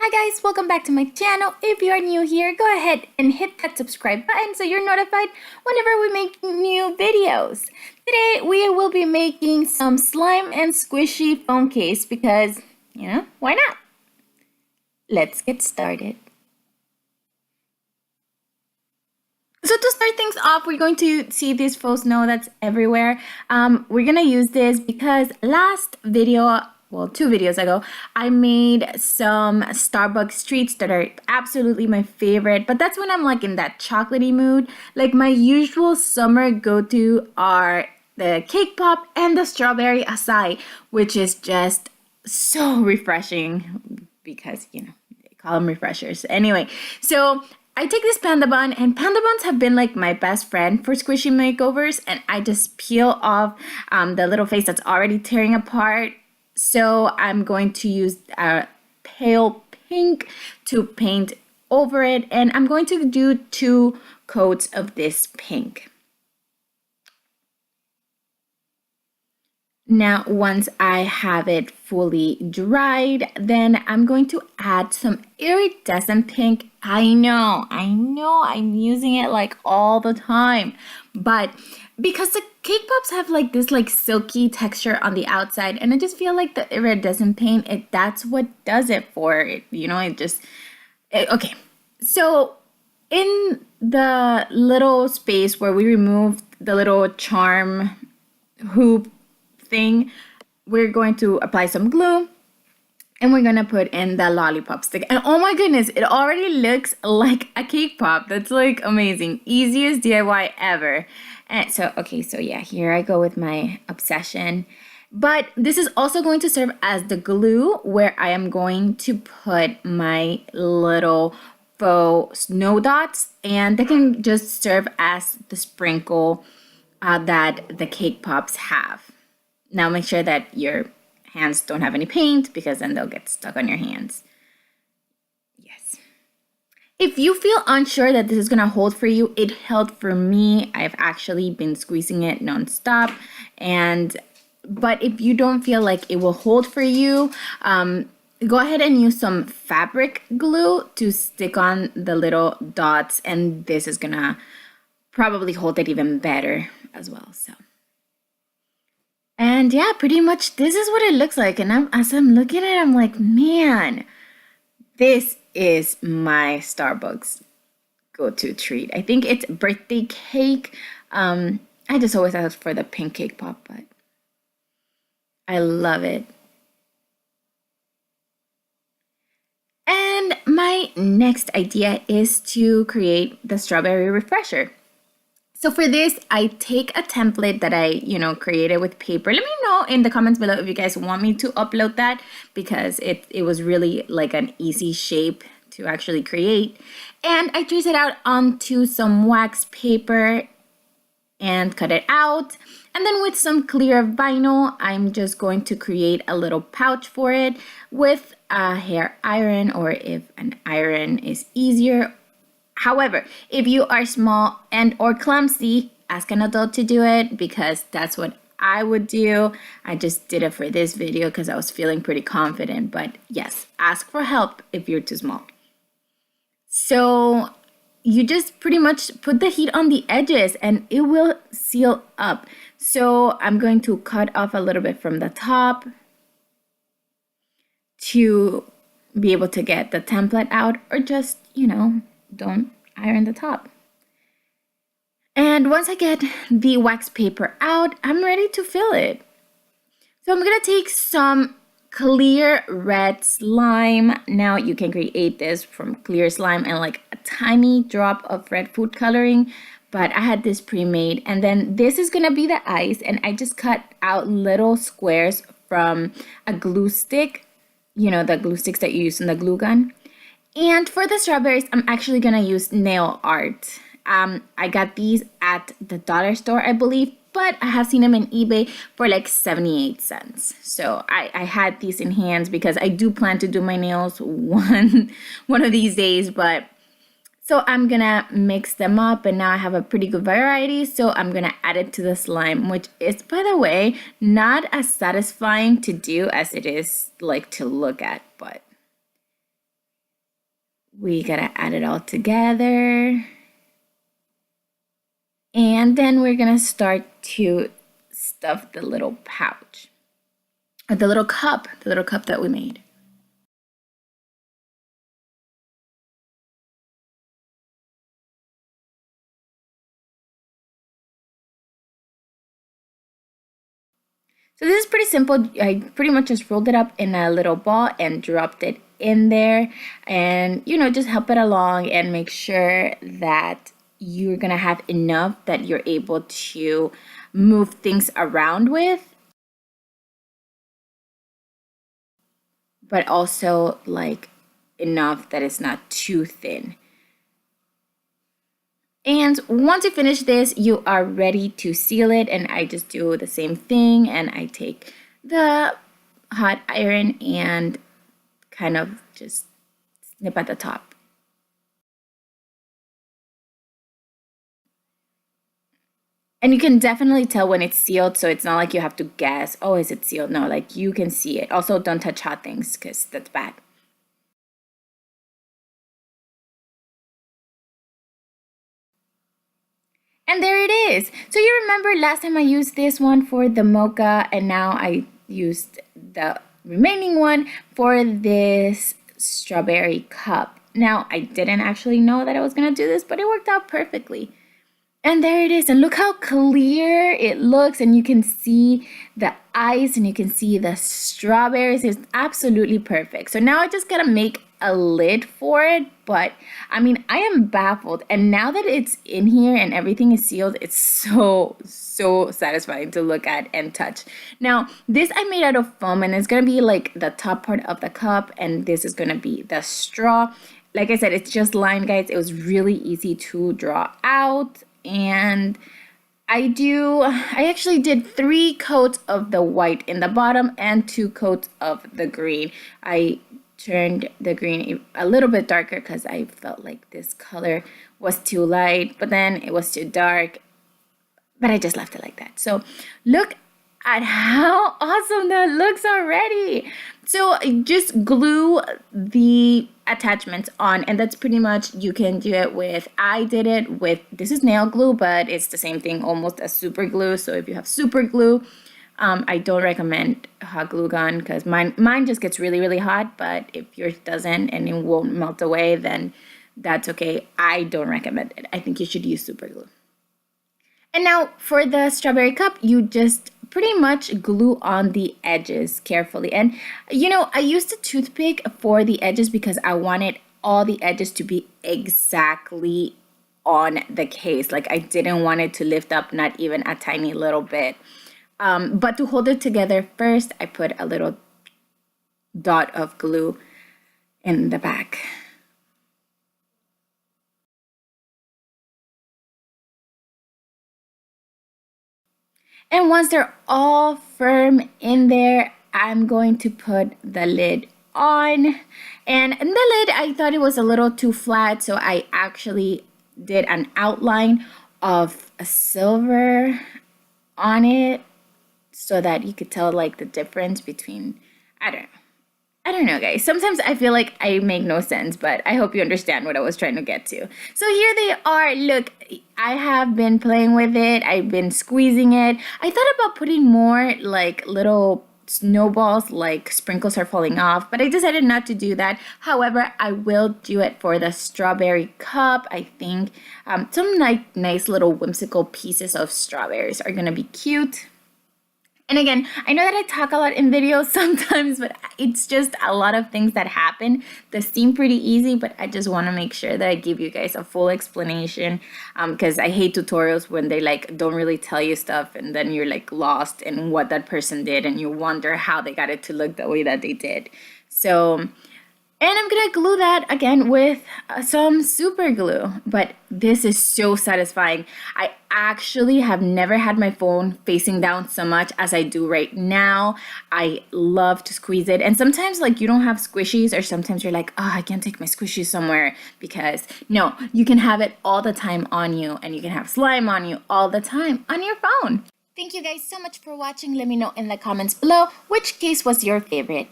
Hi guys, welcome back to my channel. If you are new here, go ahead and hit that subscribe button so you're notified whenever we make new videos. Today we will be making some slime and squishy phone case because, why not? Let's get started. So to start things off, we're going to see this faux snow that's everywhere. We're gonna use this because last video, well, 2 videos ago, I made some Starbucks treats that are absolutely my favorite. But that's when I'm like in that chocolatey mood. Like my usual summer go-to are the cake pop and the strawberry acai, which is just so refreshing because, they call them refreshers. Anyway, so I take this panda bun, and panda buns have been like my best friend for squishy makeovers, and I just peel off the little face that's already tearing apart. So I'm going to use a pale pink to paint over it, and I'm going to do 2 coats of this pink. Now, once I have it fully dried, then I'm going to add some iridescent pink. I know, I'm using it like all the time. But because the cake pops have like this like silky texture on the outside, and I just feel like the iridescent paint, that's what does it for it. Okay. So in the little space where we removed the little charm hoop thing, we're going to apply some glue, and we're gonna put in the lollipop stick. And oh my goodness, it already looks like a cake pop. That's like amazing. Easiest DIY ever. And so yeah, here I go with my obsession. But this is also going to serve as the glue where I am going to put my little faux snow dots, and they can just serve as the sprinkle that the cake pops have. Now make sure that your hands don't have any paint, because then they'll get stuck on your hands. Yes. If you feel unsure that this is gonna hold for you, it held for me. I've actually been squeezing it nonstop. But if you don't feel like it will hold for you, go ahead and use some fabric glue to stick on the little dots, and this is gonna probably hold it even better as well. And yeah, pretty much this is what it looks like. And as I'm looking at it, I'm like, man, this is my Starbucks go-to treat. I think it's birthday cake. I just always ask for the pink cake pop, but I love it. And my next idea is to create the strawberry refresher. So for this, I take a template that I, created with paper. Let me know in the comments below if you guys want me to upload that, because it was really like an easy shape to actually create. And I trace it out onto some wax paper and cut it out. And then with some clear vinyl, I'm just going to create a little pouch for it with a hair iron, or if an iron is easier. However, if you are small and or clumsy, ask an adult to do it, because that's what I would do. I just did it for this video because I was feeling pretty confident. But yes, ask for help if you're too small. So you just pretty much put the heat on the edges and it will seal up. So I'm going to cut off a little bit from the top to be able to get the template out, or just, don't iron the top. And once I get the wax paper out, I'm ready to fill it. So I'm gonna take some clear red slime. Now you can create this from clear slime and like a tiny drop of red food coloring, but I had this pre-made. And then this is gonna be the ice, and I just cut out little squares from a glue stick, the glue sticks that you use in the glue gun. And for the strawberries, I'm actually gonna use nail art. I got these at the dollar store, I believe, but I have seen them in eBay for like 78 cents. So I had these in hands because I do plan to do my nails one of these days. But so I'm gonna mix them up, and now I have a pretty good variety. So I'm gonna add it to the slime, which is, by the way, not as satisfying to do as it is like to look at, but We gotta add it all together. And then we're gonna start to stuff the little pouch, or the little cup that we made. So this is pretty simple. I pretty much just rolled it up in a little ball and dropped it in there, and just help it along and make sure that you're gonna have enough that you're able to move things around with, but also like enough that it's not too thin. And once you finish this, you are ready to seal it. And I just do the same thing, and I take the hot iron and kind of just snip at the top. And you can definitely tell when it's sealed, so it's not like you have to guess, oh, is it sealed? No, like you can see it. Also, don't touch hot things because that's bad. And there it is. So you remember last time I used this one for the mocha, and now I used the remaining one for this strawberry cup. Now, I didn't actually know that I was gonna do this, but it worked out perfectly. And there it is. And look how clear it looks. And you can see the ice and you can see the strawberries. It's absolutely perfect. So now I just gotta make a lid for it. But I mean, I am baffled. And now that it's in here and everything is sealed, it's so satisfying to look at and touch. Now, this I made out of foam, and it's gonna be like the top part of the cup, and this is gonna be the straw. Like I said, it's just line, guys. It was really easy to draw out. And I actually did 3 coats of the white in the bottom and 2 coats of the green. I turned the green a little bit darker because I felt like this color was too light, but then it was too dark, but I just left it like that. So look at how awesome that looks already. So just glue the attachments on, and that's pretty much, you can do it with, I did it with, this is nail glue, but it's the same thing almost as super glue. So if you have super glue, I don't recommend hot glue gun because mine just gets really hot, but if yours doesn't and it won't melt away, then that's okay. I don't recommend it. I think you should use super glue. And now for the strawberry cup, you just pretty much glue on the edges carefully. And I used a toothpick for the edges because I wanted all the edges to be exactly on the case. Like I didn't want it to lift up not even a tiny little bit. But to hold it together, first I put a little dot of glue in the back. And once they're all firm in there, I'm going to put the lid on. And the lid, I thought it was a little too flat, so I actually did an outline of a silver on it so that you could tell like the difference between, I don't know, guys. Sometimes I feel like I make no sense, but I hope you understand what I was trying to get to. So here they are. Look, I have been playing with it. I've been squeezing it. I thought about putting more like little snowballs, like sprinkles are falling off, but I decided not to do that. However, I will do it for the strawberry cup. I think some like nice little whimsical pieces of strawberries are gonna be cute. And again, I know that I talk a lot in videos sometimes, but it's just a lot of things that happen that seem pretty easy, but I just want to make sure that I give you guys a full explanation because I hate tutorials when they like don't really tell you stuff and then you're like lost in what that person did and you wonder how they got it to look the way that they did. So, and I'm gonna glue that again with some super glue, but this is so satisfying. I actually have never had my phone facing down so much as I do right now. I love to squeeze it. And sometimes like you don't have squishies, or sometimes you're like, oh, I can't take my squishies somewhere, because no, you can have it all the time on you, and you can have slime on you all the time on your phone. Thank you guys so much for watching. Let me know in the comments below which case was your favorite.